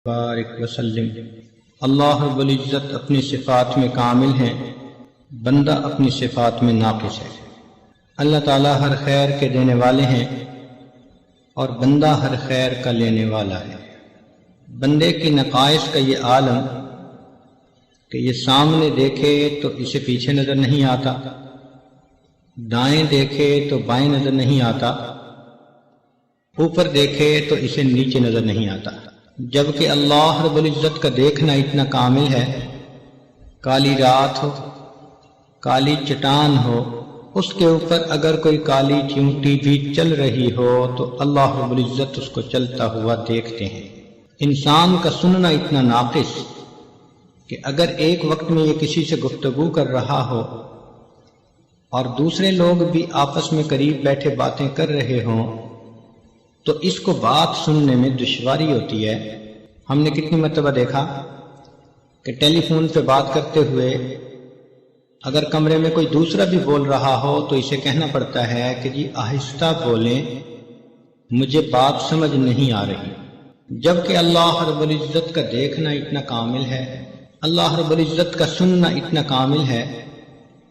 بارک وسلم۔ اللہ رب العزت اپنی صفات میں کامل ہیں، بندہ اپنی صفات میں ناقص ہے۔ اللہ تعالیٰ ہر خیر کے دینے والے ہیں اور بندہ ہر خیر کا لینے والا ہے۔ بندے کی نقائص کا یہ عالم کہ یہ سامنے دیکھے تو اسے پیچھے نظر نہیں آتا، دائیں دیکھے تو بائیں نظر نہیں آتا، اوپر دیکھے تو اسے نیچے نظر نہیں آتا، جبکہ اللہ رب العزت کا دیکھنا اتنا کامل ہے۔ کالی رات ہو، کالی چٹان ہو، اس کے اوپر اگر کوئی کالی چیونٹی بھی چل رہی ہو تو اللہ رب العزت اس کو چلتا ہوا دیکھتے ہیں۔ انسان کا سننا اتنا ناقص کہ اگر ایک وقت میں یہ کسی سے گفتگو کر رہا ہو اور دوسرے لوگ بھی آپس میں قریب بیٹھے باتیں کر رہے ہوں تو اس کو بات سننے میں دشواری ہوتی ہے۔ ہم نے کتنی مرتبہ دیکھا کہ ٹیلی فون پہ بات کرتے ہوئے اگر کمرے میں کوئی دوسرا بھی بول رہا ہو تو اسے کہنا پڑتا ہے کہ جی آہستہ بولیں، مجھے بات سمجھ نہیں آ رہی، جبکہ اللہ رب العزت کا دیکھنا اتنا کامل ہے، اللہ رب العزت کا سننا اتنا کامل ہے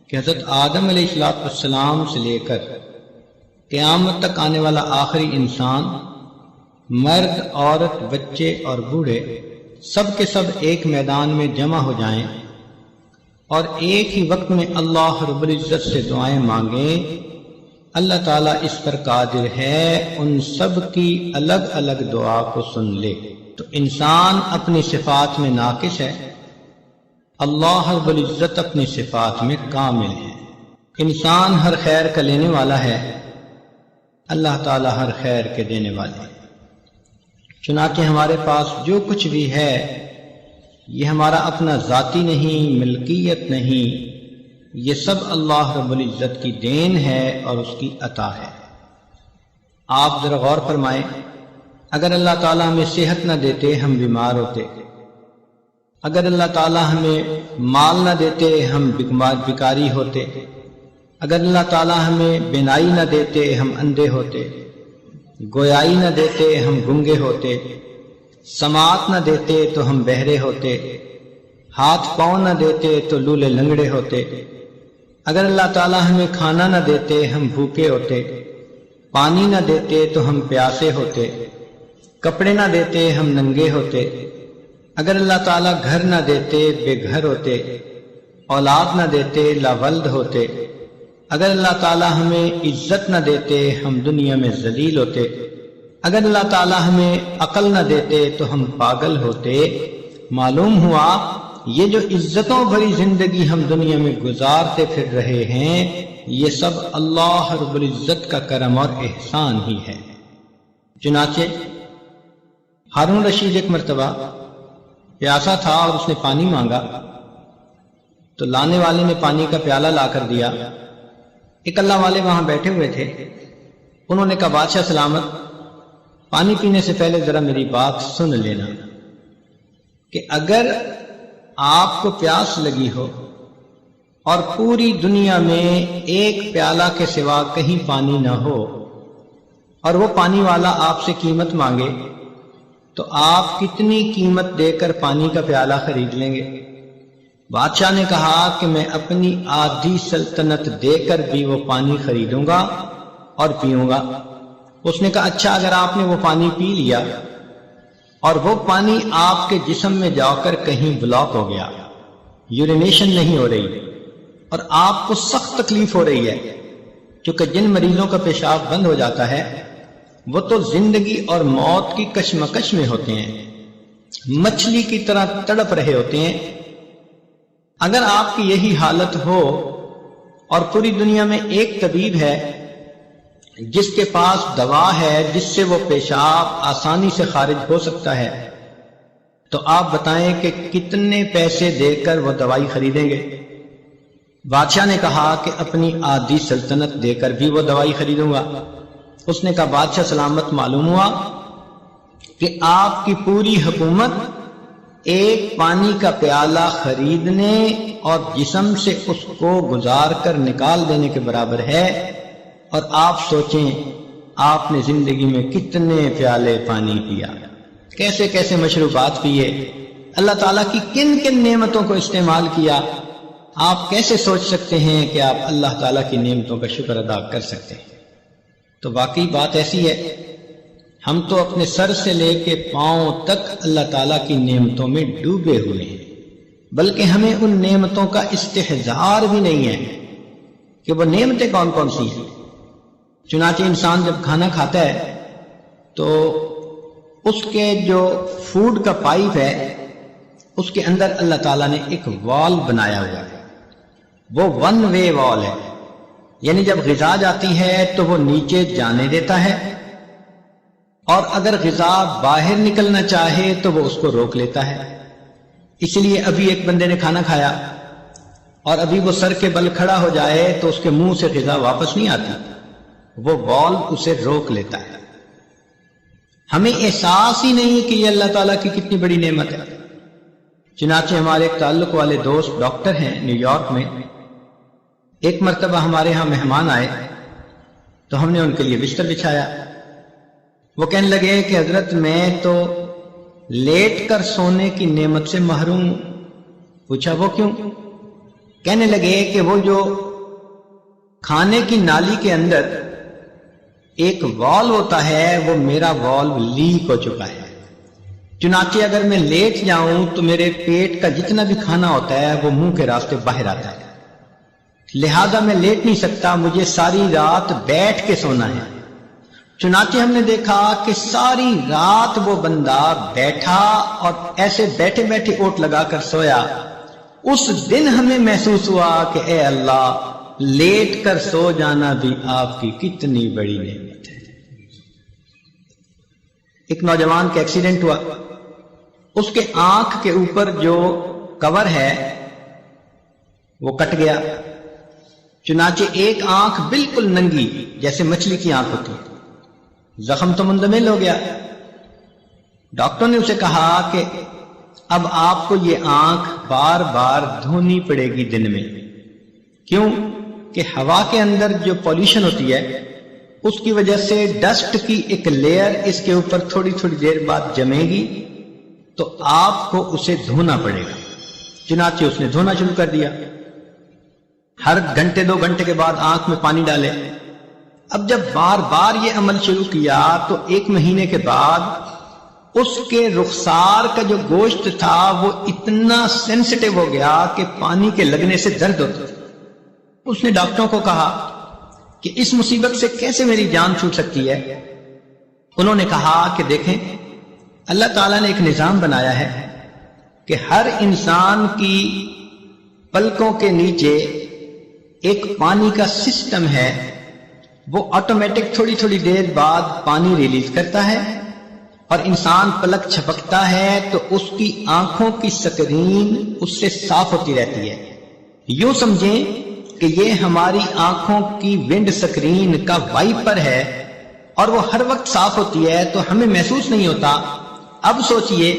کہ حضرت آدم علیہ السلام سے لے کر قیامت تک آنے والا آخری انسان، مرد، عورت، بچے اور بوڑھے، سب کے سب ایک میدان میں جمع ہو جائیں اور ایک ہی وقت میں اللہ رب العزت سے دعائیں مانگیں، اللہ تعالیٰ اس پر قادر ہے ان سب کی الگ الگ دعا کو سن لے۔ تو انسان اپنی صفات میں ناقص ہے، اللہ رب العزت اپنی صفات میں کامل ہے۔ انسان ہر خیر کا لینے والا ہے، اللہ تعالیٰ ہر خیر کے دینے والے ہیں۔ چنانچہ ہمارے پاس جو کچھ بھی ہے یہ ہمارا اپنا ذاتی نہیں، ملکیت نہیں، یہ سب اللہ رب العزت کی دین ہے اور اس کی عطا ہے۔ آپ ذرا غور فرمائیں، اگر اللہ تعالیٰ ہمیں صحت نہ دیتے ہم بیمار ہوتے، اگر اللہ تعالیٰ ہمیں مال نہ دیتے ہم بیکاری ہوتے، اگر اللہ تعالیٰ ہمیں بینائی نہ دیتے ہم اندھے ہوتے، گویائی نہ دیتے ہم گنگے ہوتے، سماعت نہ دیتے تو ہم بہرے ہوتے، ہاتھ پاؤں نہ دیتے تو لولے لنگڑے ہوتے، اگر اللہ تعالیٰ ہمیں کھانا نہ دیتے ہم بھوکے ہوتے، پانی نہ دیتے تو ہم پیاسے ہوتے، کپڑے نہ دیتے ہم ننگے ہوتے، اگر اللہ تعالیٰ گھر نہ دیتے بے گھر ہوتے، اولاد نہ دیتے لاولد ہوتے، اگر اللہ تعالیٰ ہمیں عزت نہ دیتے ہم دنیا میں ذلیل ہوتے، اگر اللہ تعالیٰ ہمیں عقل نہ دیتے تو ہم پاگل ہوتے۔ معلوم ہوا یہ جو عزتوں بھری زندگی ہم دنیا میں گزارتے پھر رہے ہیں یہ سب اللہ رب العزت کا کرم اور احسان ہی ہے۔ چنانچہ ہارون رشید ایک مرتبہ پیاسا تھا اور اس نے پانی مانگا تو لانے والے نے پانی کا پیالہ لا کر دیا۔ ایک اللہ والے وہاں بیٹھے ہوئے تھے، انہوں نے کہا بادشاہ سلامت، پانی پینے سے پہلے ذرا میری بات سن لینا کہ اگر آپ کو پیاس لگی ہو اور پوری دنیا میں ایک پیالہ کے سوا کہیں پانی نہ ہو اور وہ پانی والا آپ سے قیمت مانگے تو آپ کتنی قیمت دے کر پانی کا پیالہ خرید لیں گے؟ بادشاہ نے کہا کہ میں اپنی آدھی سلطنت دے کر بھی وہ پانی خریدوں گا اور پیوں گا۔ اس نے کہا اچھا، اگر آپ نے وہ پانی پی لیا اور وہ پانی آپ کے جسم میں جا کر کہیں بلاک ہو گیا، یورینیشن نہیں ہو رہی اور آپ کو سخت تکلیف ہو رہی ہے، کیونکہ جن مریضوں کا پیشاب بند ہو جاتا ہے وہ تو زندگی اور موت کی کشمکش میں ہوتے ہیں، مچھلی کی طرح تڑپ رہے ہوتے ہیں۔ اگر آپ کی یہی حالت ہو اور پوری دنیا میں ایک طبیب ہے جس کے پاس دوا ہے جس سے وہ پیشاب آسانی سے خارج ہو سکتا ہے، تو آپ بتائیں کہ کتنے پیسے دے کر وہ دوائی خریدیں گے؟ بادشاہ نے کہا کہ اپنی آدھی سلطنت دے کر بھی وہ دوائی خریدوں گا۔ اس نے کہا بادشاہ سلامت، معلوم ہوا کہ آپ کی پوری حکومت ایک پانی کا پیالہ خریدنے اور جسم سے اس کو گزار کر نکال دینے کے برابر ہے، اور آپ سوچیں آپ نے زندگی میں کتنے پیالے پانی پیا۔ کیسے کیسے مشروبات پیے، اللہ تعالیٰ کی کن کن نعمتوں کو استعمال کیا، آپ کیسے سوچ سکتے ہیں کہ آپ اللہ تعالیٰ کی نعمتوں کا شکر ادا کر سکتے ہیں؟ تو واقعی بات ایسی ہے، ہم تو اپنے سر سے لے کے پاؤں تک اللہ تعالیٰ کی نعمتوں میں ڈوبے ہوئے ہیں، بلکہ ہمیں ان نعمتوں کا استحضار بھی نہیں ہے کہ وہ نعمتیں کون کون سی ہیں۔ چنانچہ انسان جب کھانا کھاتا ہے تو اس کے جو فوڈ کا پائپ ہے اس کے اندر اللہ تعالیٰ نے ایک وال بنایا ہوا ہے، وہ ون وے وال ہے، یعنی جب غذا جاتی ہے تو وہ نیچے جانے دیتا ہے، اور اگر غذا باہر نکلنا چاہے تو وہ اس کو روک لیتا ہے۔ اس لیے ابھی ایک بندے نے کھانا کھایا اور ابھی وہ سر کے بل کھڑا ہو جائے تو اس کے منہ سے غذا واپس نہیں آتی، وہ وال اسے روک لیتا ہے۔ ہمیں احساس ہی نہیں کہ یہ اللہ تعالیٰ کی کتنی بڑی نعمت ہے۔ چنانچہ ہمارے ایک تعلق والے دوست ڈاکٹر ہیں نیو یارک میں، ایک مرتبہ ہمارے ہاں مہمان آئے تو ہم نے ان کے لیے بستر بچھایا۔ وہ کہنے لگے کہ حضرت میں تو لیٹ کر سونے کی نعمت سے محروم ہوں۔ پوچھا وہ کیوں؟ کہنے لگے کہ وہ جو کھانے کی نالی کے اندر ایک وال ہوتا ہے وہ میرا وال لیک ہو چکا ہے، چنانچہ اگر میں لیٹ جاؤں تو میرے پیٹ کا جتنا بھی کھانا ہوتا ہے وہ منہ کے راستے باہر آتا ہے، لہذا میں لیٹ نہیں سکتا، مجھے ساری رات بیٹھ کے سونا ہے۔ چنانچہ ہم نے دیکھا کہ ساری رات وہ بندہ بیٹھا اور ایسے بیٹھے بیٹھے اوٹ لگا کر سویا۔ اس دن ہمیں محسوس ہوا کہ اے اللہ، لیٹ کر سو جانا بھی آپ کی کتنی بڑی نعمت ہے۔ ایک نوجوان کا ایکسیڈنٹ ہوا، اس کے آنکھ کے اوپر جو کور ہے وہ کٹ گیا، چنانچہ ایک آنکھ بالکل ننگی جیسے مچھلی کی آنکھ ہوتی ہے، زخم تو مندمل ہو گیا۔ ڈاکٹر نے اسے کہا کہ اب آپ کو یہ آنکھ بار بار دھونی پڑے گی دن میں۔ کیوں؟ کہ ہوا کے اندر جو پولیوشن ہوتی ہے اس کی وجہ سے ڈسٹ کی ایک لیئر اس کے اوپر تھوڑی تھوڑی دیر بعد جمے گی تو آپ کو اسے دھونا پڑے گا۔ چنانچہ اس نے دھونا شروع کر دیا، ہر گھنٹے 2 گھنٹے کے بعد آنکھ میں پانی ڈالے۔ اب جب بار بار یہ عمل شروع کیا تو 1 مہینے کے بعد اس کے رخسار کا جو گوشت تھا وہ اتنا سینسٹیو ہو گیا کہ پانی کے لگنے سے درد ہوتا تھا۔ اس نے ڈاکٹروں کو کہا کہ اس مصیبت سے کیسے میری جان چھوٹ سکتی ہے؟ انہوں نے کہا کہ دیکھیں، اللہ تعالیٰ نے ایک نظام بنایا ہے کہ ہر انسان کی پلکوں کے نیچے ایک پانی کا سسٹم ہے، وہ آٹومیٹک تھوڑی تھوڑی دیر بعد پانی ریلیز کرتا ہے، اور انسان پلک چھپکتا ہے تو اس کی آنکھوں کی سکرین اس سے صاف ہوتی رہتی ہے۔ یوں سمجھیں کہ یہ ہماری آنکھوں کی ونڈ سکرین کا وائپر ہے اور وہ ہر وقت صاف ہوتی ہے تو ہمیں محسوس نہیں ہوتا۔ اب سوچئے،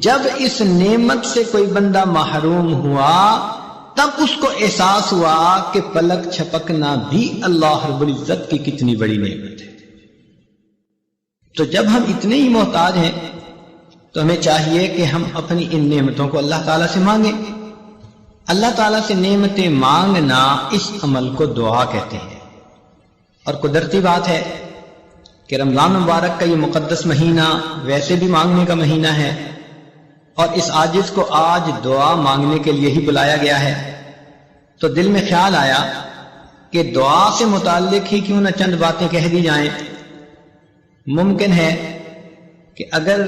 جب اس نعمت سے کوئی بندہ محروم ہوا تب اس کو احساس ہوا کہ پلک چھپکنا بھی اللہ رب العزت کی کتنی بڑی نعمت ہے۔ تو جب ہم اتنے ہی محتاج ہیں تو ہمیں چاہیے کہ ہم اپنی ان نعمتوں کو اللہ تعالیٰ سے مانگیں۔ اللہ تعالیٰ سے نعمتیں مانگنا اس عمل کو دعا کہتے ہیں، اور قدرتی بات ہے کہ رمضان مبارک کا یہ مقدس مہینہ ویسے بھی مانگنے کا مہینہ ہے، اور اس عاجز کو آج دعا مانگنے کے لیے ہی بلایا گیا ہے۔ تو دل میں خیال آیا کہ دعا سے متعلق ہی کیوں نہ چند باتیں کہہ دی جائیں۔ ممکن ہے کہ اگر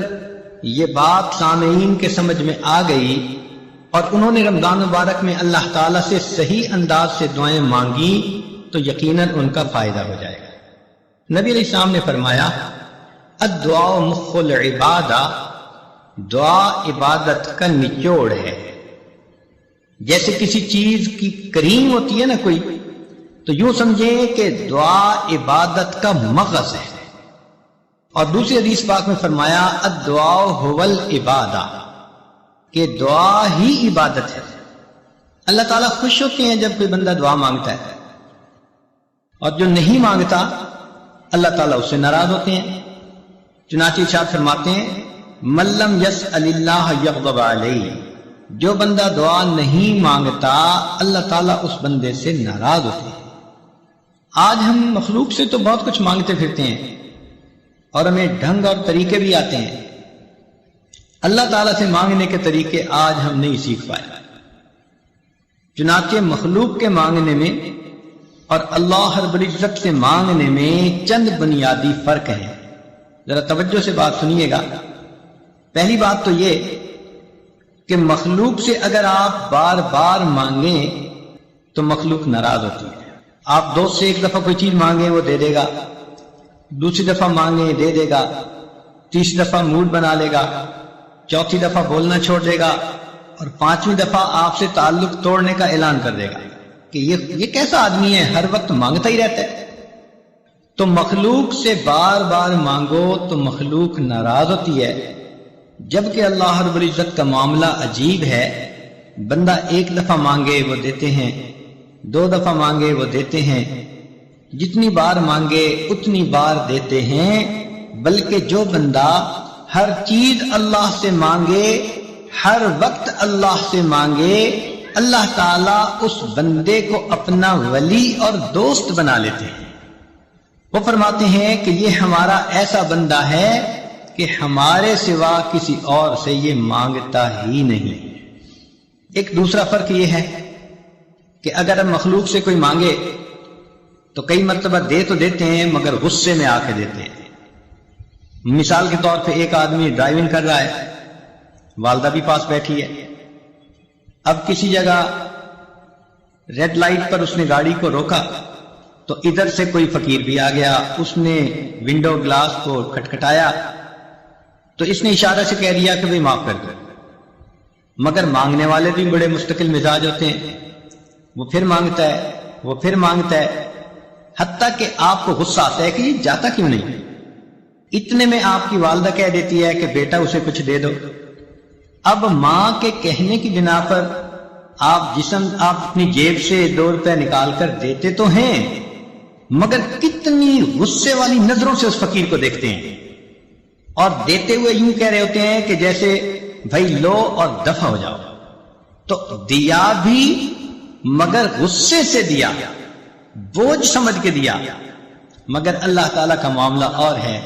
یہ بات سامعین کے سمجھ میں آ گئی اور انہوں نے رمضان مبارک میں اللہ تعالیٰ سے صحیح انداز سے دعائیں مانگی تو یقیناً ان کا فائدہ ہو جائے گا۔ نبی علیہ السلام نے فرمایا، الدعاء مخ العبادہ، دعا عبادت کا نچوڑ ہے۔ جیسے کسی چیز کی کریم ہوتی ہے نا کوئی، تو یوں سمجھیں کہ دعا عبادت کا مغز ہے۔ اور دوسری حدیث پاک میں فرمایا، الدعاء هو العبادہ، کہ دعا ہی عبادت ہے۔ اللہ تعالیٰ خوش ہوتے ہیں جب کوئی بندہ دعا مانگتا ہے، اور جو نہیں مانگتا اللہ تعالیٰ اس سے ناراض ہوتے ہیں۔ چنانچہ ارشاد فرماتے ہیں، ملم یسأل اللہ یغضب علیہ، جو بندہ دعا نہیں مانگتا اللہ تعالیٰ اس بندے سے ناراض ہوتے ہیں۔ آج ہم مخلوق سے تو بہت کچھ مانگتے پھرتے ہیں اور ہمیں ڈھنگ اور طریقے بھی آتے ہیں، اللہ تعالیٰ سے مانگنے کے طریقے آج ہم نہیں سیکھ پائے۔ چنانچہ مخلوق کے مانگنے میں اور اللہ رب العزت سے مانگنے میں چند بنیادی فرق ہیں، ذرا توجہ سے بات سنیے گا۔ پہلی بات تو یہ کہ مخلوق سے اگر آپ بار بار مانگیں تو مخلوق ناراض ہوتی ہے۔ آپ دوست سے ایک دفعہ کوئی چیز مانگیں وہ دے دے گا، دوسری دفعہ مانگیں دے دے گا، تیسری دفعہ موڈ بنا لے گا، چوتھی دفعہ بولنا چھوڑ دے گا، اور پانچویں دفعہ آپ سے تعلق توڑنے کا اعلان کر دے گا کہ یہ کیسا آدمی ہے، ہر وقت مانگتا ہی رہتا ہے۔ تو مخلوق سے بار بار مانگو تو مخلوق ناراض ہوتی ہے، جبکہ اللہ رب العزت کا معاملہ عجیب ہے۔ بندہ ایک دفعہ مانگے وہ دیتے ہیں، دو دفعہ مانگے وہ دیتے ہیں، جتنی بار مانگے اتنی بار دیتے ہیں، بلکہ جو بندہ ہر چیز اللہ سے مانگے، ہر وقت اللہ سے مانگے، اللہ تعالیٰ اس بندے کو اپنا ولی اور دوست بنا لیتے ہیں۔ وہ فرماتے ہیں کہ یہ ہمارا ایسا بندہ ہے کہ ہمارے سوا کسی اور سے یہ مانگتا ہی نہیں۔ ایک دوسرا فرق یہ ہے کہ اگر ہم مخلوق سے کوئی مانگے تو کئی مرتبہ دے تو دیتے ہیں مگر غصے میں آ کے دیتے ہیں۔ مثال کے طور پہ ایک آدمی ڈرائیونگ کر رہا ہے، والدہ بھی پاس بیٹھی ہے، اب کسی جگہ ریڈ لائٹ پر اس نے گاڑی کو روکا تو ادھر سے کوئی فقیر بھی آ گیا، اس نے ونڈو گلاس کو کھٹکھٹایا تو اس نے اشارہ سے کہہ دیا کہ بھئی معاف کر دو، مگر مانگنے والے بھی بڑے مستقل مزاج ہوتے ہیں، وہ پھر مانگتا ہے، وہ پھر مانگتا ہے، حتیٰ کہ آپ کو غصہ آتا ہے کہ یہ جاتا کیوں نہیں۔ اتنے میں آپ کی والدہ کہہ دیتی ہے کہ بیٹا اسے کچھ دے دو۔ اب ماں کے کہنے کی بنا پر آپ اپنی جیب سے 2 روپے نکال کر دیتے تو ہیں، مگر کتنی غصے والی نظروں سے اس فقیر کو دیکھتے ہیں، اور دیتے ہوئے یوں کہہ رہے ہوتے ہیں کہ جیسے بھائی لو اور دفع ہو جاؤ۔ تو دیا بھی مگر غصے سے دیا، بوجھ سمجھ کے دیا، مگر اللہ تعالیٰ کا معاملہ اور ہے،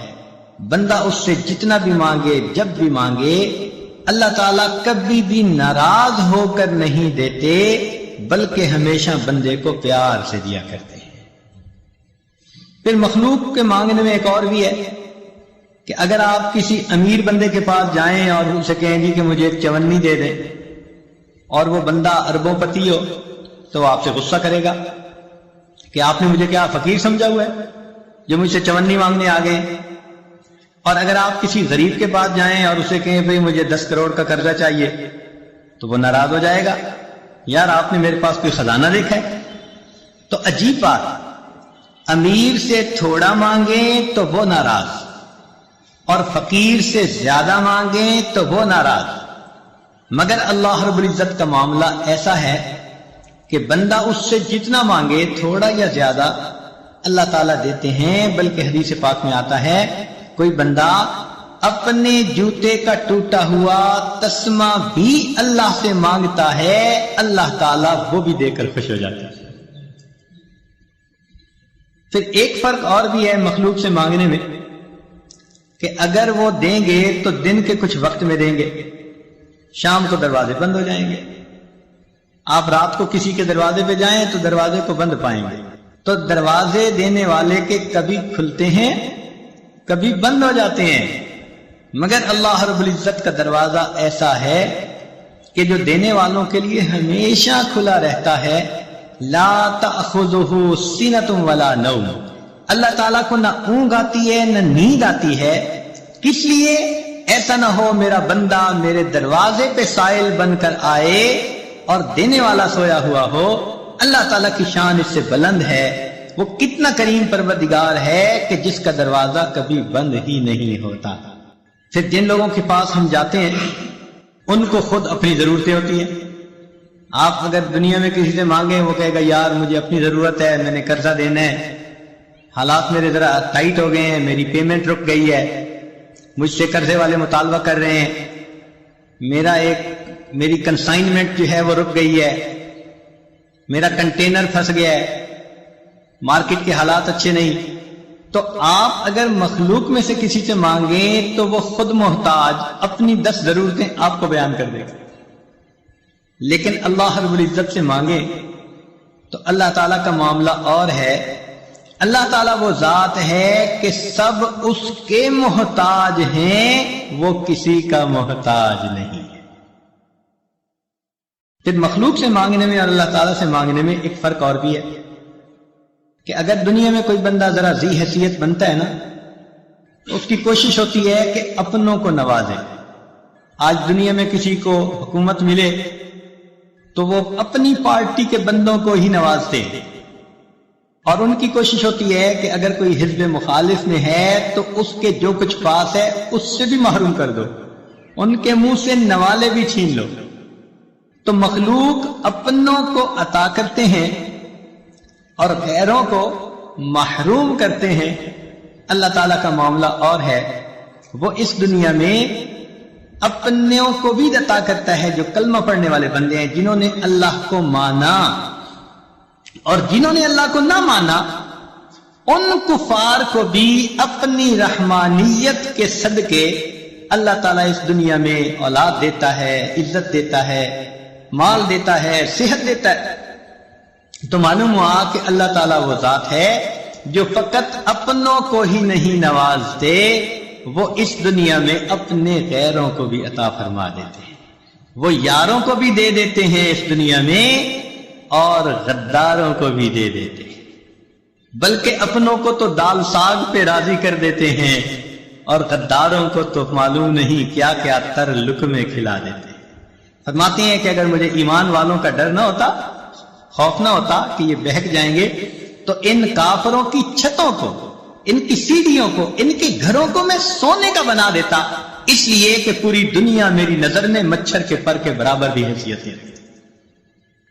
بندہ اس سے جتنا بھی مانگے جب بھی مانگے اللہ تعالیٰ کبھی بھی ناراض ہو کر نہیں دیتے، بلکہ ہمیشہ بندے کو پیار سے دیا کرتے ہیں۔ پھر مخلوق کے مانگنے میں ایک اور بھی ہے کہ اگر آپ کسی امیر بندے کے پاس جائیں اور اسے کہیں گے کہ مجھے ایک چونی دے دیں، اور وہ بندہ اربوں پتی ہو تو وہ آپ سے غصہ کرے گا کہ آپ نے مجھے کیا فقیر سمجھا ہوا ہے جو مجھ سے چونی مانگنے آ گئے۔ اور اگر آپ کسی غریب کے پاس جائیں اور اسے کہیں بھئی مجھے 10 کروڑ کا قرضہ چاہیے تو وہ ناراض ہو جائے گا، یار آپ نے میرے پاس کوئی خزانہ دیکھا ہے۔ تو عجیب بات، امیر سے تھوڑا مانگیں تو وہ ناراض، اور فقیر سے زیادہ مانگیں تو وہ ناراض، مگر اللہ رب العزت کا معاملہ ایسا ہے کہ بندہ اس سے جتنا مانگے تھوڑا یا زیادہ اللہ تعالیٰ دیتے ہیں، بلکہ حدیث پاک میں آتا ہے کوئی بندہ اپنے جوتے کا ٹوٹا ہوا تسمہ بھی اللہ سے مانگتا ہے، اللہ تعالیٰ وہ بھی دے کر خوش ہو جاتا ہے۔ پھر ایک فرق اور بھی ہے مخلوق سے مانگنے میں کہ اگر وہ دیں گے تو دن کے کچھ وقت میں دیں گے، شام کو دروازے بند ہو جائیں گے۔ آپ رات کو کسی کے دروازے پہ جائیں تو دروازے کو بند پائیں گے، تو دروازے دینے والے کے کبھی کھلتے ہیں کبھی بند ہو جاتے ہیں، مگر اللہ رب العزت کا دروازہ ایسا ہے کہ جو دینے والوں کے لیے ہمیشہ کھلا رہتا ہے۔ لا تأخذہ سنۃ ولا نوم، اللہ تعالیٰ کو نہ اونگ آتی ہے نہ نیند آتی ہے، کس لیے ایسا نہ ہو میرا بندہ میرے دروازے پہ سائل بن کر آئے اور دینے والا سویا ہوا ہو۔ اللہ تعالیٰ کی شان اس سے بلند ہے، وہ کتنا کریم پروردگار ہے کہ جس کا دروازہ کبھی بند ہی نہیں ہوتا۔ پھر جن لوگوں کے پاس ہم جاتے ہیں ان کو خود اپنی ضرورتیں ہوتی ہیں۔ آپ اگر دنیا میں کسی سے مانگیں وہ کہے گا یار مجھے اپنی ضرورت ہے، میں نے قرضہ دینا ہے، حالات میرے ذرا ٹائٹ ہو گئے ہیں، میری پیمنٹ رک گئی ہے، مجھ سے قرضے والے مطالبہ کر رہے ہیں، میری کنسائنمنٹ جو ہے وہ رک گئی ہے، میرا کنٹینر پھنس گیا ہے، مارکیٹ کے حالات اچھے نہیں، تو آپ اگر مخلوق میں سے کسی سے مانگیں تو وہ خود محتاج اپنی 10 ضرورتیں آپ کو بیان کر دے گا، لیکن اللہ رب العزت سے مانگیں تو اللہ تعالیٰ کا معاملہ اور ہے۔ اللہ تعالیٰ وہ ذات ہے کہ سب اس کے محتاج ہیں، وہ کسی کا محتاج نہیں ہے۔ پھر مخلوق سے مانگنے میں اور اللہ تعالیٰ سے مانگنے میں ایک فرق اور بھی ہے کہ اگر دنیا میں کوئی بندہ ذرا ذی حیثیت بنتا ہے نا، تو اس کی کوشش ہوتی ہے کہ اپنوں کو نوازے۔ آج دنیا میں کسی کو حکومت ملے تو وہ اپنی پارٹی کے بندوں کو ہی نوازتے ہیں، اور ان کی کوشش ہوتی ہے کہ اگر کوئی حزب مخالف میں ہے تو اس کے جو کچھ پاس ہے اس سے بھی محروم کر دو، ان کے منہ سے نوالے بھی چھین لو۔ تو مخلوق اپنوں کو عطا کرتے ہیں اور غیروں کو محروم کرتے ہیں۔ اللہ تعالیٰ کا معاملہ اور ہے، وہ اس دنیا میں اپنوں کو بھی عطا کرتا ہے جو کلمہ پڑھنے والے بندے ہیں، جنہوں نے اللہ کو مانا، اور جنہوں نے اللہ کو نہ مانا ان کفار کو بھی اپنی رحمانیت کے صدقے اللہ تعالیٰ اس دنیا میں اولاد دیتا ہے، عزت دیتا ہے، مال دیتا ہے، صحت دیتا ہے۔ تو معلوم ہوا کہ اللہ تعالیٰ وہ ذات ہے جو فقط اپنوں کو ہی نہیں نوازتے، وہ اس دنیا میں اپنے غیروں کو بھی عطا فرما دیتے ہیں، وہ یاروں کو بھی دے دیتے ہیں اس دنیا میں اور غداروں کو بھی دے دیتے ہیں، بلکہ اپنوں کو تو دال ساگ پہ راضی کر دیتے ہیں اور غداروں کو تو معلوم نہیں کیا کیا تر لقمے کھلا دیتے ہیں۔ فرماتے ہیں کہ اگر مجھے ایمان والوں کا ڈر نہ ہوتا، خوف نہ ہوتا کہ یہ بہک جائیں گے، تو ان کافروں کی چھتوں کو، ان کی سیڑھیوں کو، ان کے گھروں کو میں سونے کا بنا دیتا، اس لیے کہ پوری دنیا میری نظر میں مچھر کے پر کے برابر بھی حیثیت ہے۔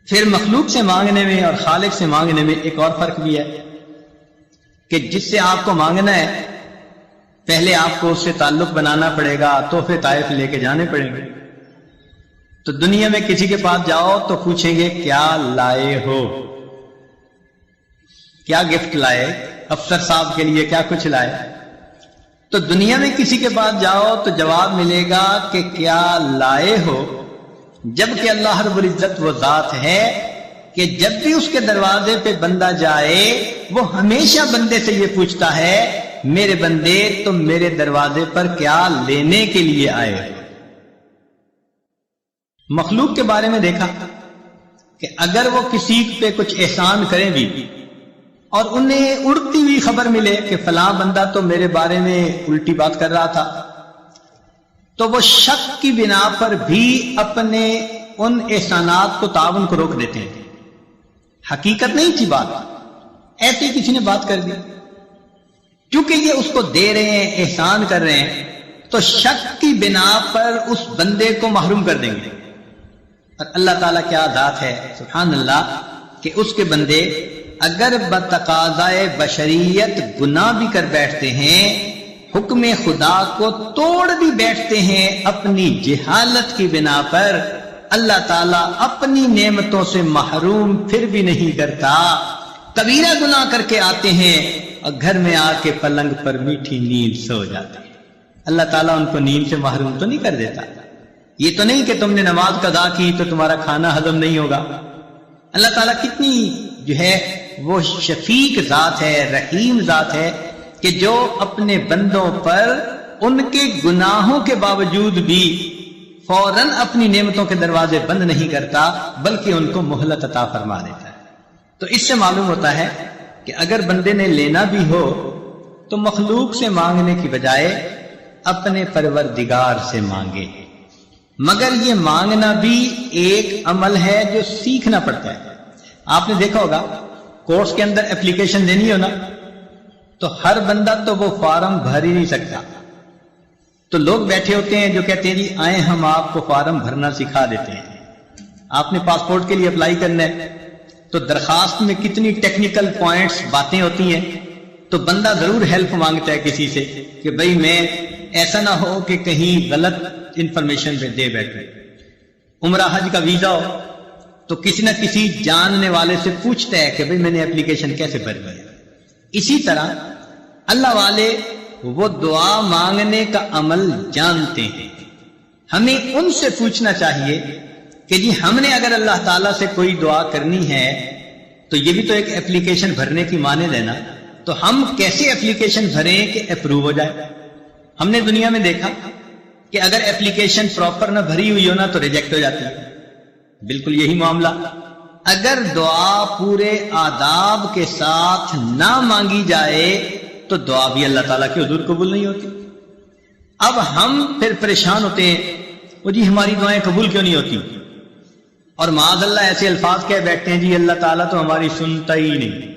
پھر مخلوق سے مانگنے میں اور خالق سے مانگنے میں ایک اور فرق بھی ہے کہ جس سے آپ کو مانگنا ہے پہلے آپ کو اس سے تعلق بنانا پڑے گا، تحفے طائف لے کے جانے پڑیں گے۔ تو دنیا میں کسی کے پاس جاؤ تو پوچھیں گے کیا لائے ہو، کیا گفٹ لائے، افسر صاحب کے لیے کیا کچھ لائے۔ تو دنیا میں کسی کے پاس جاؤ تو جواب ملے گا کہ کیا لائے ہو، جبکہ اللہ رب العزت وہ ذات ہے کہ جب بھی اس کے دروازے پہ بندہ جائے وہ ہمیشہ بندے سے یہ پوچھتا ہے میرے بندے تم میرے دروازے پر کیا لینے کے لیے آئے ہو۔ مخلوق کے بارے میں دیکھا کہ اگر وہ کسی پہ کچھ احسان کریں بھی اور انہیں اڑتی ہوئی خبر ملے کہ فلاں بندہ تو میرے بارے میں الٹی بات کر رہا تھا، تو وہ شک کی بنا پر بھی اپنے ان احسانات کو، تعاون کو روک دیتے ہیں۔ حقیقت نہیں تھی بات، ایسے ہی کسی نے بات کر دی، کیونکہ یہ اس کو دے رہے ہیں، احسان کر رہے ہیں، تو شک کی بنا پر اس بندے کو محروم کر دیں گے۔ اور اللہ تعالیٰ کیا ذات ہے، سبحان اللہ، کہ اس کے بندے اگر بتقاضائے بشریت گناہ بھی کر بیٹھتے ہیں، حکم خدا کو توڑ بھی بیٹھتے ہیں اپنی جہالت کی بنا پر، اللہ تعالیٰ اپنی نعمتوں سے محروم پھر بھی نہیں کرتا۔ کبیرہ گناہ کر کے آتے ہیں اور گھر میں آ کے پلنگ پر میٹھی نیند سو جاتے ہیں، اللہ تعالیٰ ان کو نیند سے محروم تو نہیں کر دیتا۔ یہ تو نہیں کہ تم نے نماز قضا کی تو تمہارا کھانا ہضم نہیں ہوگا۔ اللہ تعالیٰ کتنی جو ہے وہ شفیق ذات ہے، رحیم ذات ہے کہ جو اپنے بندوں پر ان کے گناہوں کے باوجود بھی فوراً اپنی نعمتوں کے دروازے بند نہیں کرتا، بلکہ ان کو مہلت عطا فرما دیتا ہے۔ تو اس سے معلوم ہوتا ہے کہ اگر بندے نے لینا بھی ہو تو مخلوق سے مانگنے کی بجائے اپنے پروردگار سے مانگے، مگر یہ مانگنا بھی ایک عمل ہے جو سیکھنا پڑتا ہے۔ آپ نے دیکھا ہوگا کورس کے اندر اپلیکیشن دینی ہو نا، تو ہر بندہ تو وہ فارم بھر ہی نہیں سکتا، تو لوگ بیٹھے ہوتے ہیں جو کہتے ہیں جی آئیں ہم آپ کو فارم بھرنا سکھا دیتے ہیں۔ آپ نے پاسپورٹ کے لیے اپلائی کرنا ہے تو درخواست میں کتنی ٹیکنیکل پوائنٹس باتیں ہوتی ہیں، تو بندہ ضرور ہیلپ مانگتا ہے کسی سے کہ بھئی میں ایسا نہ ہو کہ کہیں غلط انفارمیشن پہ دے بیٹھے. عمرہ حج کا ویزا ہو تو کسی نہ کسی جاننے والے سے پوچھتا ہے کہ بھئی میں نے اپلیکیشن کیسے بھری ہے. اسی طرح اللہ والے وہ دعا مانگنے کا عمل جانتے ہیں. ہمیں ان سے پوچھنا چاہیے کہ جی ہم نے اگر اللہ تعالیٰ سے کوئی دعا کرنی ہے تو یہ بھی تو ایک اپلیکیشن بھرنے کی مانند ہے نا. تو ہم کیسے اپلیکیشن بھریں کہ اپروو ہو جائے؟ ہم نے دنیا میں دیکھا کہ اگر اپلیکیشن پراپر نہ بھری ہوئی ہو نا تو ریجیکٹ ہو جاتی ہے. بالکل یہی معاملہ اگر دعا پورے آداب کے ساتھ نہ مانگی جائے تو دعا بھی اللہ تعالیٰ کے حضور قبول نہیں ہوتی. اب ہم پھر پریشان ہوتے ہیں وہ جی ہماری دعائیں قبول کیوں نہیں ہوتی، اور معاذ اللہ ایسے الفاظ کہہ بیٹھتے ہیں جی اللہ تعالیٰ تو ہماری سنتا ہی نہیں.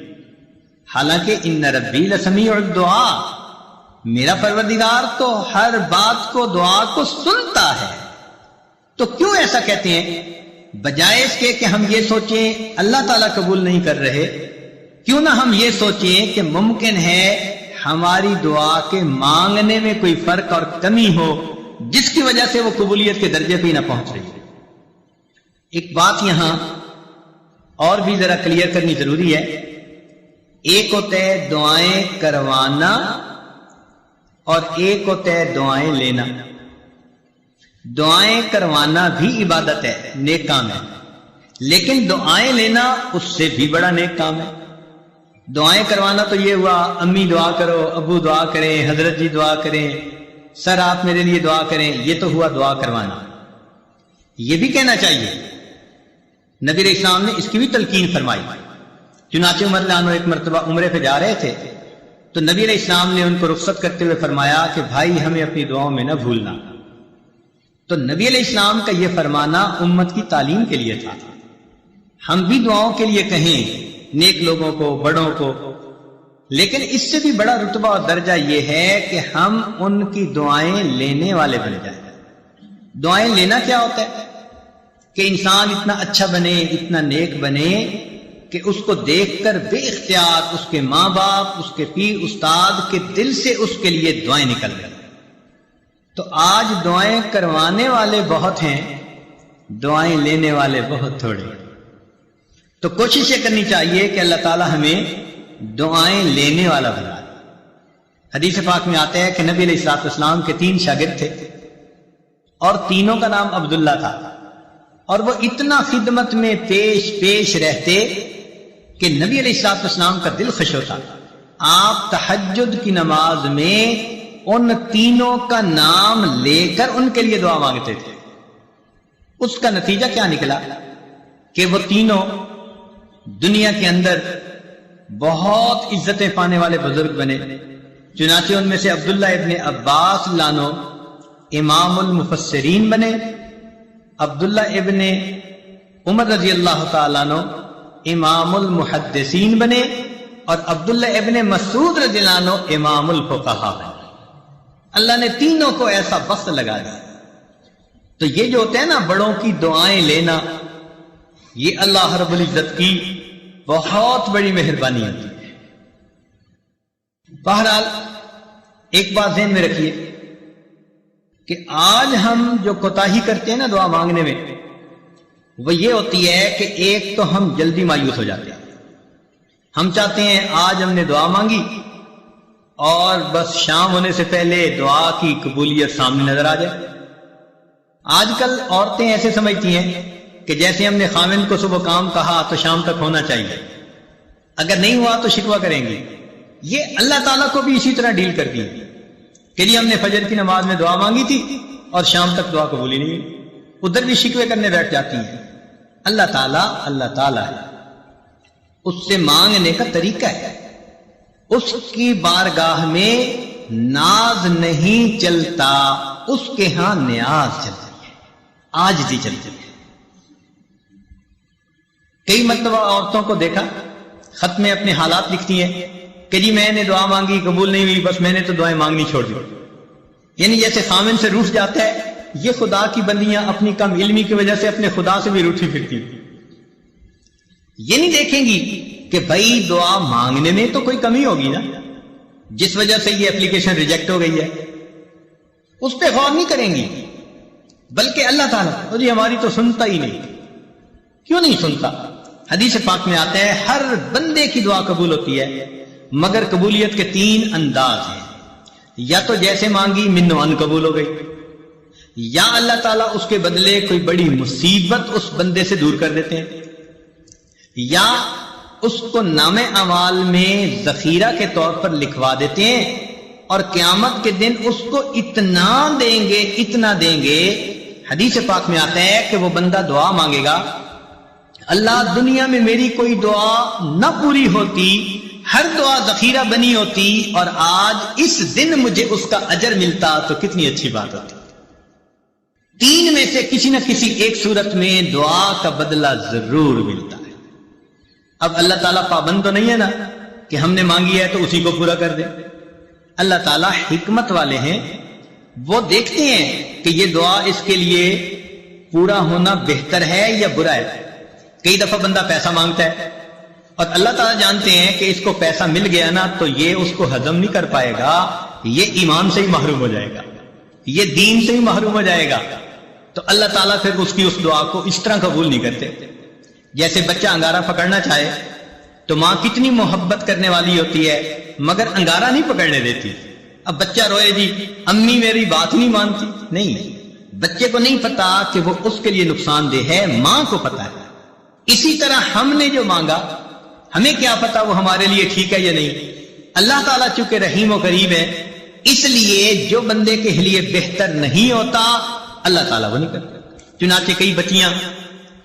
حالانکہ ان ربی لسمیع الدعا، میرا پروردگار تو ہر بات کو دعا کو سنتا ہے. تو کیوں ایسا کہتے ہیں؟ بجائے اس کے کہ ہم یہ سوچیں اللہ تعالیٰ قبول نہیں کر رہے، کیوں نہ ہم یہ سوچیں کہ ممکن ہے ہماری دعا کے مانگنے میں کوئی فرق اور کمی ہو جس کی وجہ سے وہ قبولیت کے درجے پہ ہی نہ پہنچ رہی. ایک بات یہاں اور بھی ذرا کلیئر کرنی ضروری ہے. ایک ہوتا ہے دعائیں کروانا اور ایک ہوتا ہے دعائیں لینا. دعائیں کروانا بھی عبادت ہے، نیک کام ہے، لیکن دعائیں لینا اس سے بھی بڑا نیک کام ہے. دعائیں کروانا تو یہ ہوا امی دعا کرو، ابو دعا کریں، حضرت جی دعا کریں، سر آپ میرے لیے دعا کریں، یہ تو ہوا دعا کروانا. یہ بھی کہنا چاہیے نبی علیہ السلام نے اس کی بھی تلقین فرمائی. چنانچہ عمر رضی اللہ عنہ ایک مرتبہ عمرے پہ جا رہے تھے تو نبی علیہ السلام نے ان کو رخصت کرتے ہوئے فرمایا کہ بھائی ہمیں اپنی دعاؤں میں نہ بھولنا. تو نبی علیہ السلام کا یہ فرمانا امت کی تعلیم کے لیے تھا. ہم بھی دعاؤں کے لیے کہیں نیک لوگوں کو، بڑوں کو، لیکن اس سے بھی بڑا رتبہ اور درجہ یہ ہے کہ ہم ان کی دعائیں لینے والے بن جائیں. دعائیں لینا کیا ہوتا ہے؟ کہ انسان اتنا اچھا بنے، اتنا نیک بنے کہ اس کو دیکھ کر بے اختیار اس کے ماں باپ، اس کے پیر استاد کے دل سے اس کے لیے دعائیں نکل گئی. تو آج دعائیں کروانے والے بہت ہیں، دعائیں لینے والے بہت تھوڑے. تو کوشش یہ کرنی چاہیے کہ اللہ تعالی ہمیں دعائیں لینے والا بنا. حدیث پاک میں آتا ہے کہ نبی علیہ الصلوۃ والسلام کے 3 شاگرد تھے اور تینوں کا نام عبداللہ تھا، اور وہ اتنا خدمت میں پیش رہتے کہ نبی علیہ الصلوۃ والسلام کا دل خوش ہوتا. آپ تہجد کی نماز میں ان تینوں کا نام لے کر ان کے لیے دعا مانگتے تھے. اس کا نتیجہ کیا نکلا کہ وہ تینوں دنیا کے اندر بہت عزتیں پانے والے بزرگ بنے. چنانچہ ان میں سے عبداللہ ابن عباس لانو امام المفسرین بنے، عبداللہ ابن عمر رضی اللہ تعالیٰ عنہ امام المحدثین بنے، اور عبداللہ ابن مسعود رضی اللہ عنہ امام الفقہاء بنے. اللہ نے تینوں کو ایسا بخت لگا دیا. تو یہ جو ہوتا ہے نا بڑوں کی دعائیں لینا، یہ اللہ رب العزت کی بہت بڑی مہربانی ہوتی ہے. بہرحال ایک بات ذہن میں رکھیے کہ آج ہم جو کوتاہی کرتے ہیں نا دعا مانگنے میں، وہ یہ ہوتی ہے کہ ایک تو ہم جلدی مایوس ہو جاتے ہیں. ہم چاہتے ہیں آج ہم نے دعا مانگی اور بس شام ہونے سے پہلے دعا کی قبولیت سامنے نظر آ جائے. آج کل عورتیں ایسے سمجھتی ہیں کہ جیسے ہم نے خاوند کو صبح کام کہا تو شام تک ہونا چاہیے، اگر نہیں ہوا تو شکوہ کریں گے. یہ اللہ تعالیٰ کو بھی اسی طرح ڈیل کرتی ہے کہ جی ہم نے فجر کی نماز میں دعا مانگی تھی اور شام تک دعا قبولی نہیں ہوئی. ادھر بھی شکوے کرنے بیٹھ جاتی ہیں. اللہ تعالیٰ ہے، اس سے مانگنے کا طریقہ ہے. اس کی بارگاہ میں ناز نہیں چلتا، اس کے ہاں نیاز چلتی ہے، عاجزی چلتی ہے. کئی مرتبہ عورتوں کو دیکھا خط میں اپنے حالات لکھتی ہیں کہ جی میں نے دعا مانگی قبول نہیں ہوئی، بس میں نے تو دعائیں مانگنی چھوڑ دی. یعنی جیسے خامن سے روٹھ جاتا ہے، یہ خدا کی بندیاں اپنی کم علمی کی وجہ سے اپنے خدا سے بھی روٹھی پھرتی. یہ نہیں دیکھیں گی کہ بھائی دعا مانگنے میں تو کوئی کمی ہوگی نا، جس وجہ سے یہ اپلیکیشن ریجیکٹ ہو گئی ہے. اس پہ غور نہیں کریں گی، بلکہ اللہ تعالیٰ جی ہماری تو سنتا ہی نہیں. کیوں نہیں سنتا؟ حدیث پاک میں آتا ہے ہر بندے کی دعا قبول ہوتی ہے، مگر قبولیت کے 3 انداز ہیں. یا تو جیسے مانگی منو ان قبول ہو گئی، یا اللہ تعالیٰ اس کے بدلے کوئی بڑی مصیبت اس بندے سے دور کر دیتے ہیں، یا اس کو نام اعمال میں ذخیرہ کے طور پر لکھوا دیتے ہیں اور قیامت کے دن اس کو اتنا دیں گے. حدیث پاک میں آتا ہے کہ وہ بندہ دعا مانگے گا، اللہ دنیا میں میری کوئی دعا نہ پوری ہوتی، ہر دعا ذخیرہ بنی ہوتی اور آج اس دن مجھے اس کا اجر ملتا تو کتنی اچھی بات ہوتی. 3 میں سے کسی نہ کسی ایک صورت میں دعا کا بدلہ ضرور ملتا ہے. اب اللہ تعالیٰ پابند تو نہیں ہے نا کہ ہم نے مانگی ہے تو اسی کو پورا کر دے. اللہ تعالیٰ حکمت والے ہیں، وہ دیکھتے ہیں کہ یہ دعا اس کے لیے پورا ہونا بہتر ہے یا برا ہے. کئی دفعہ بندہ پیسہ مانگتا ہے اور اللہ تعالیٰ جانتے ہیں کہ اس کو پیسہ مل گیا نا تو یہ اس کو ہضم نہیں کر پائے گا، یہ ایمان سے ہی محروم ہو جائے گا، یہ دین سے ہی محروم ہو جائے گا. تو اللہ تعالیٰ پھر اس کی اس دعا کو اس طرح قبول نہیں کرتے. جیسے بچہ انگارہ پکڑنا چاہے تو ماں کتنی محبت کرنے والی ہوتی ہے مگر انگارہ نہیں پکڑنے دیتی. اب بچہ روئے جی امی میری بات نہیں مانتی، نہیں، بچے کو نہیں پتا کہ وہ اس کے لیے نقصان دہ ہے، ماں کو پتا ہے. اسی طرح ہم نے جو مانگا ہمیں کیا پتا وہ ہمارے لیے ٹھیک ہے یا نہیں. اللہ تعالیٰ چونکہ رحیم و کریم ہے، اس لیے جو بندے کے لیے بہتر نہیں ہوتا اللہ تعالیٰ وہ نہیں کرتا. چنانچہ کئی بچیاں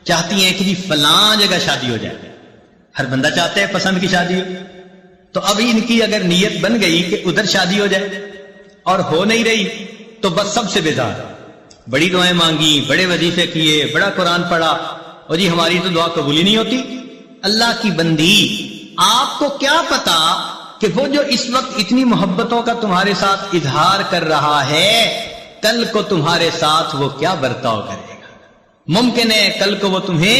چاہتی ہیں کہ جی فلاں جگہ شادی ہو جائے، ہر بندہ چاہتا ہے پسند کی شادی ہو. تو اب ان کی اگر نیت بن گئی کہ ادھر شادی ہو جائے اور ہو نہیں رہی تو بس سب سے بیزار، بڑی دعائیں مانگی، بڑے وظیفے کیے، بڑا قرآن پڑھا اور جی ہماری تو دعا قبول ہی نہیں ہوتی. اللہ کی بندی، آپ کو کیا پتا کہ وہ جو اس وقت اتنی محبتوں کا تمہارے ساتھ اظہار کر رہا ہے کل کو تمہارے ساتھ وہ کیا برتاؤ کرے گا. ممکن ہے کل کو وہ تمہیں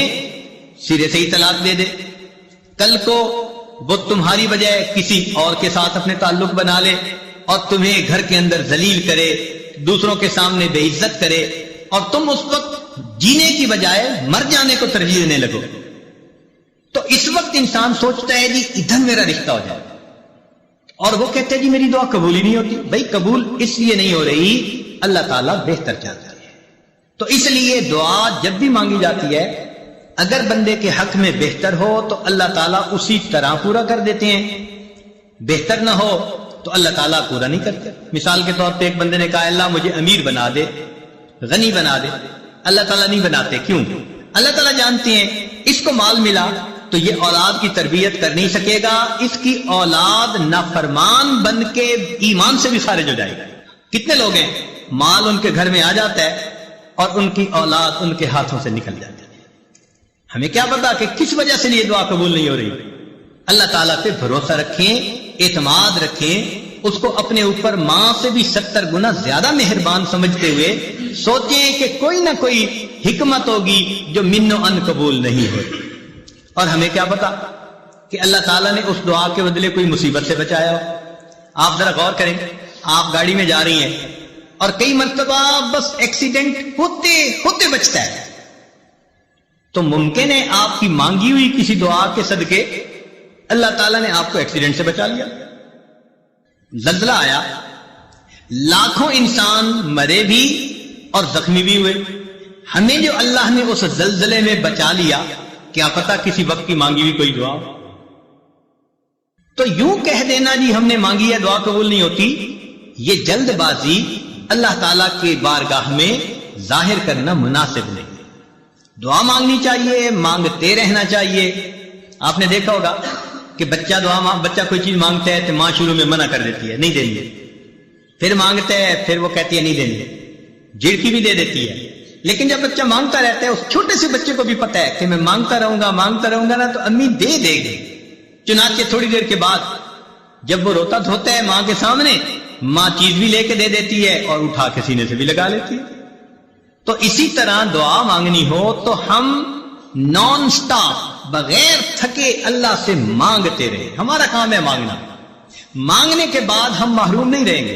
سرے سے ہی طلاق دے دے، کل کو وہ تمہاری بجائے کسی اور کے ساتھ اپنے تعلق بنا لے اور تمہیں گھر کے اندر ذلیل کرے، دوسروں کے سامنے بے عزت کرے اور تم اس وقت جینے کی بجائے مر جانے کو ترجیح دینے لگو. تو اس وقت انسان سوچتا ہے جی ادھر میرا رشتہ ہو جائے اور وہ کہتے ہیں جی میری دعا قبول ہی نہیں ہوتی. بھائی قبول اس لیے نہیں ہو رہی، اللہ تعالیٰ بہتر چاہتا ہے. تو اس لیے دعا جب بھی مانگی جاتی ہے اگر بندے کے حق میں بہتر ہو تو اللہ تعالیٰ اسی طرح پورا کر دیتے ہیں، بہتر نہ ہو تو اللہ تعالیٰ پورا نہیں کرتے. مثال کے طور پہ ایک بندے نے کہا اللہ مجھے امیر بنا دے، غنی بنا دے. اللہ تعالیٰ نہیں بناتے. کیوں؟ اللہ تعالیٰ جانتے ہیں اس کو مال ملا تو یہ اولاد کی تربیت کر نہیں سکے گا، اس کی اولاد نافرمان بن کے ایمان سے بھی خارج ہو جائے گا. کتنے لوگ ہیں مال ان کے گھر میں آ جاتا ہے اور ان کی اولاد ان کے ہاتھوں سے نکل جاتی ہے. ہمیں کیا پتا کہ کس وجہ سے یہ دعا قبول نہیں ہو رہی. اللہ تعالیٰ پہ بھروسہ رکھیں، اعتماد رکھیں، اس کو اپنے اوپر ماں سے بھی 70 گنا زیادہ مہربان سمجھتے ہوئے سوچیں کہ کوئی نہ کوئی حکمت ہوگی جو من و ان قبول نہیں ہوتی. اور ہمیں کیا پتا کہ اللہ تعالیٰ نے اس دعا کے بدلے کوئی مصیبت سے بچایا ہو. آپ ذرا غور کریں، آپ گاڑی میں جا رہی ہیں اور کئی مرتبہ بس ایکسیڈنٹ ہوتے ہوتے بچتا ہے، تو ممکن ہے آپ کی مانگی ہوئی کسی دعا کے صدقے اللہ تعالیٰ نے آپ کو ایکسیڈنٹ سے بچا لیا. زلزلہ آیا، لاکھوں انسان مرے بھی اور زخمی بھی ہوئے. ہمیں جو اللہ نے اس زلزلے میں بچا لیا، کیا پتا کسی وقت کی مانگی ہوئی کوئی دعا. تو یوں کہہ دینا جی ہم نے مانگی ہے دعا قبول نہیں ہوتی، یہ جلد بازی اللہ تعالیٰ کے بارگاہ میں ظاہر کرنا مناسب نہیں. دعا مانگنی چاہیے، مانگتے رہنا چاہیے. آپ نے دیکھا ہوگا کہ بچہ کوئی چیز مانگتا ہے تو ماں شروع میں منع کر دیتی ہے، نہیں دیں گے. پھر مانگتا ہے، پھر وہ کہتی ہے نہیں دیں گے، جھڑکی بھی دے دیتی ہے. لیکن جب بچہ مانگتا رہتا ہے، اس چھوٹے سے بچے کو بھی پتا ہے کہ میں مانگتا رہوں گا نا تو امی دے دے گی. چنانچہ تھوڑی دیر کے بعد جب وہ روتا دھوتا ہے ماں کے سامنے، ماں چیز بھی لے کے دے دیتی ہے اور اٹھا کے سینے سے بھی لگا لیتی ہے. تو اسی طرح دعا مانگنی ہو تو ہم نان سٹاپ بغیر تھکے اللہ سے مانگتے رہے. ہمارا کام ہے مانگنا. مانگنے کے بعد ہم محروم نہیں رہیں گے.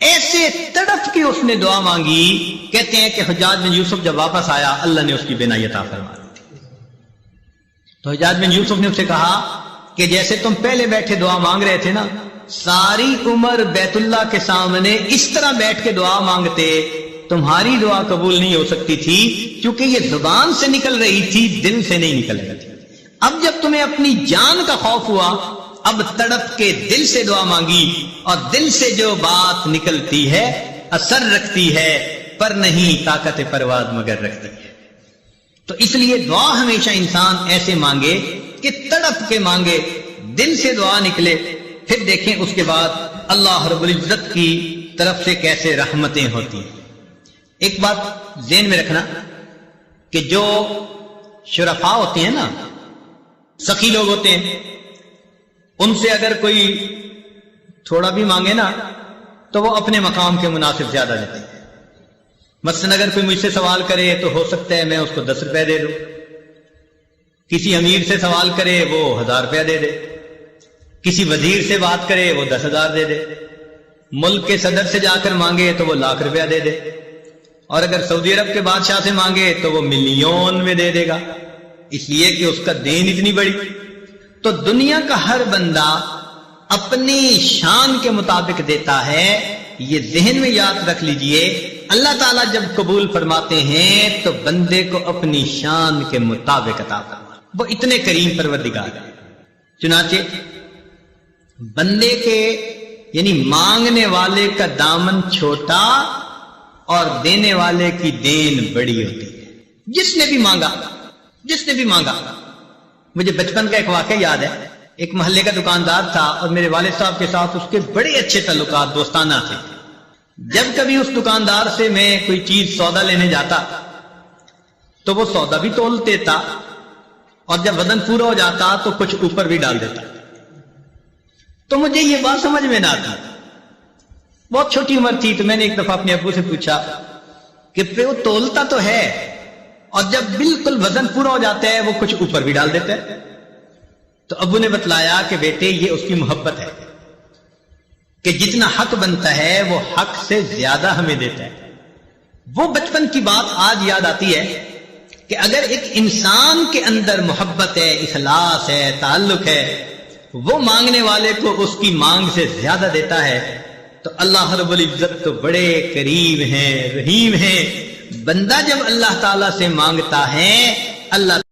ایسے تڑپ کے اس نے دعا مانگی، کہتے ہیں کہ حجاج بن یوسف جب واپس آیا اللہ نے اس کی بینائی عطا فرما دی۔ تو حجاج بن یوسف نے اس سے کہا کہ جیسے تم پہلے بیٹھے دعا مانگ رہے تھے نا، ساری عمر بیت اللہ کے سامنے اس طرح بیٹھ کے دعا مانگتے، تمہاری دعا قبول نہیں ہو سکتی تھی، کیونکہ یہ زبان سے نکل رہی تھی، دل سے نہیں نکل رہی تھی۔ اب جب تمہیں اپنی جان کا خوف ہوا، اب تڑپ کے دل سے دعا مانگی، اور دل سے جو بات نکلتی ہے اثر رکھتی ہے، پر نہیں طاقت پرواز مگر رکھتی ہے۔ تو اس لیے دعا ہمیشہ انسان ایسے مانگے کہ تڑپ کے مانگے، دل سے دعا نکلے، پھر دیکھیں اس کے بعد اللہ رب العزت کی طرف سے کیسے رحمتیں ہوتی ہیں۔ ایک بات ذہن میں رکھنا کہ جو شرفاء ہوتے ہیں نا، سخی لوگ ہوتے ہیں، ان سے اگر کوئی تھوڑا بھی مانگے نا تو وہ اپنے مقام کے مناسب زیادہ دیتے ہیں۔ مثلا اگر کوئی مجھ سے سوال کرے تو ہو سکتا ہے میں اس کو 10 روپے دے دوں، کسی امیر سے سوال کرے وہ 1000 روپیہ دے دے، کسی وزیر سے بات کرے وہ 10,000 دے دے، ملک کے صدر سے جا کر مانگے تو وہ 1,00,000 روپیہ دے دے، اور اگر سعودی عرب کے بادشاہ سے مانگے تو وہ ملین میں دے دے گا، اس لیے کہ اس کا دین اتنی بڑی۔ تو دنیا کا ہر بندہ اپنی شان کے مطابق دیتا ہے، یہ ذہن میں یاد رکھ لیجئے۔ اللہ تعالیٰ جب قبول فرماتے ہیں تو بندے کو اپنی شان کے مطابق عطا فرماتے ہیں، وہ اتنے کریم پروردگار ہیں۔ چنانچہ بندے کے یعنی مانگنے والے کا دامن چھوٹا اور دینے والے کی دین بڑی ہوتی ہے۔ جس نے بھی مانگا، مجھے بچپن کا ایک واقعہ یاد ہے۔ ایک محلے کا دکاندار تھا اور میرے والد صاحب کے ساتھ اس کے بڑے اچھے تعلقات دوستانہ تھے۔ جب کبھی اس دکاندار سے میں کوئی چیز سودا لینے جاتا تو وہ سودا بھی تول دیتا، اور جب وزن پورا ہو جاتا تو کچھ اوپر بھی ڈال دیتا۔ تو مجھے یہ بات سمجھ میں نہ آتی، بہت چھوٹی عمر تھی، تو میں نے ایک دفعہ اپنے ابو سے پوچھا کہ وہ تولتا تو ہے اور جب بالکل وزن پورا ہو جاتا ہے وہ کچھ اوپر بھی ڈال دیتا ہے۔ تو ابو نے بتلایا کہ بیٹے یہ اس کی محبت ہے کہ جتنا حق بنتا ہے وہ حق سے زیادہ ہمیں دیتا ہے۔ وہ بچپن کی بات آج یاد آتی ہے کہ اگر ایک انسان کے اندر محبت ہے، اخلاص ہے، تعلق ہے، وہ مانگنے والے کو اس کی مانگ سے زیادہ دیتا ہے، تو اللہ رب العزت تو بڑے کریم ہیں، رحیم ہیں۔ بندہ جب اللہ تعالیٰ سے مانگتا ہے، اللہ